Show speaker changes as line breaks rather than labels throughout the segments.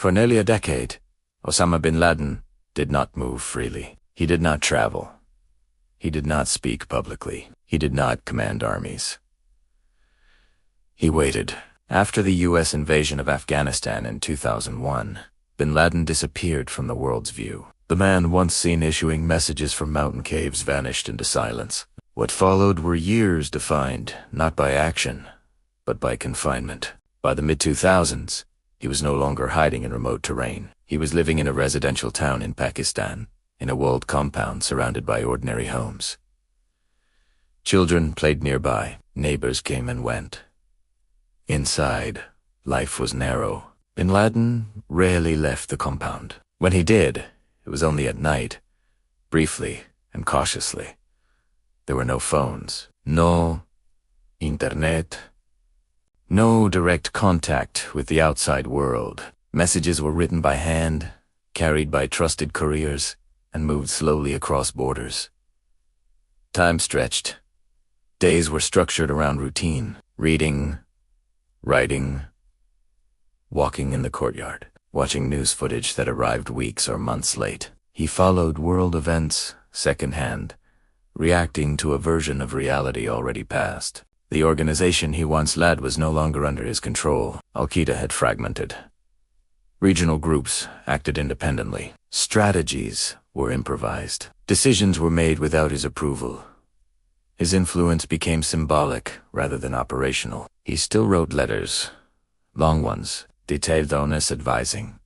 For nearly a decade, Osama bin Laden did not move freely. He did not travel. He did not speak publicly. He did not command armies. He waited. After the U.S. invasion of Afghanistan in 2001, bin Laden disappeared from the world's view. The man once seen issuing messages from mountain caves vanished into silence. What followed were years defined not by action, but by confinement. By the mid-2000s, he was no longer hiding in remote terrain. He was living in a residential town in Pakistan, in a walled compound surrounded by ordinary homes. Children played nearby. Neighbors came and went. Inside, life was narrow. Bin Laden rarely left the compound. When he did, it was only at night, briefly and cautiously. There were no phones, no internet, no direct contact with the outside world. Messages were written by hand, carried by trusted couriers, and moved slowly across borders. Time stretched. Days were structured around routine, reading, writing, walking in the courtyard, watching news footage that arrived weeks or months late. He followed world events secondhand, reacting to a version of reality already past. The organization he once led was no longer under his control. Al-Qaeda had fragmented. Regional groups acted independently. Strategies were improvised. Decisions were made without his approval. His influence became symbolic rather than operational. He still wrote letters, long ones, detailed onus advising,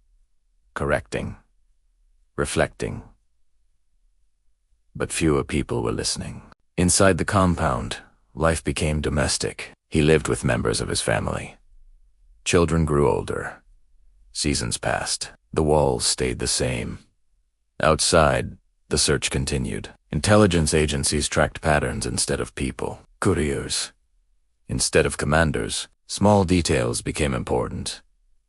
correcting, reflecting. But fewer people were listening. Inside the compound, life became domestic. He lived with members of his family. Children grew older. Seasons passed. The walls stayed the same. Outside, the search continued. Intelligence agencies tracked patterns instead of people. Couriers instead of commanders. Small details became important.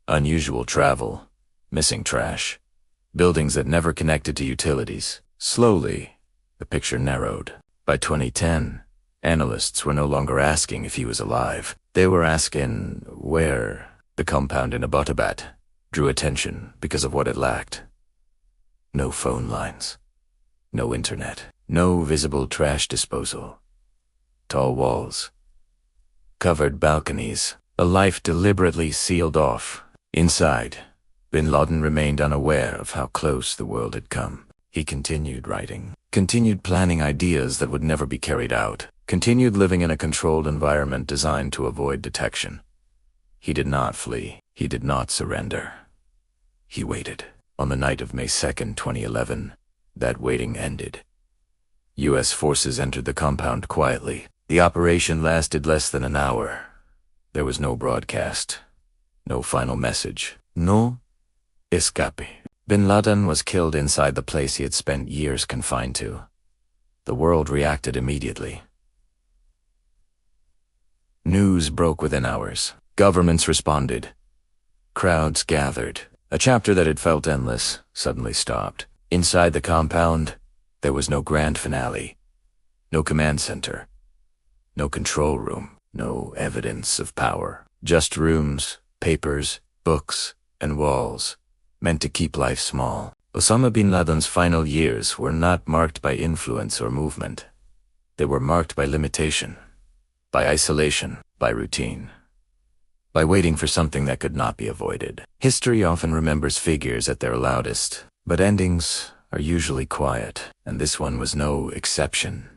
Unusual travel, missing trash, buildings that never connected to utilities. Slowly, the picture narrowed. By 2010, analysts were no longer asking if he was alive. They were asking where. The compound in Abbottabad drew attention because of what it lacked. No phone lines, no internet, no visible trash disposal. Tall walls, covered balconies, a life deliberately sealed off. Inside, bin Laden remained unaware of how close the world had come. He continued writing, continued planning ideas that would never be carried out, continued living in a controlled environment designed to avoid detection. He did not flee. He did not surrender. He waited. On the night of May 2nd, 2011, that waiting ended. U.S. forces entered the compound quietly. The operation lasted less than an hour. There was no broadcast, no final message, no escape. Bin Laden was killed inside the place he had spent years confined to. The world reacted immediately. News broke within hours. Governments responded. Crowds gathered. A chapter that had felt endless suddenly stopped. Inside the compound, there was no grand finale, no command center, no control room, no evidence of power. Just rooms, papers, books, and walls, meant to keep life small. Osama bin Laden's final years were not marked by influence or movement. They were marked by limitation, by isolation, by routine, by waiting for something that could not be avoided. History often remembers figures at their loudest, but endings are usually quiet, and this one was no exception.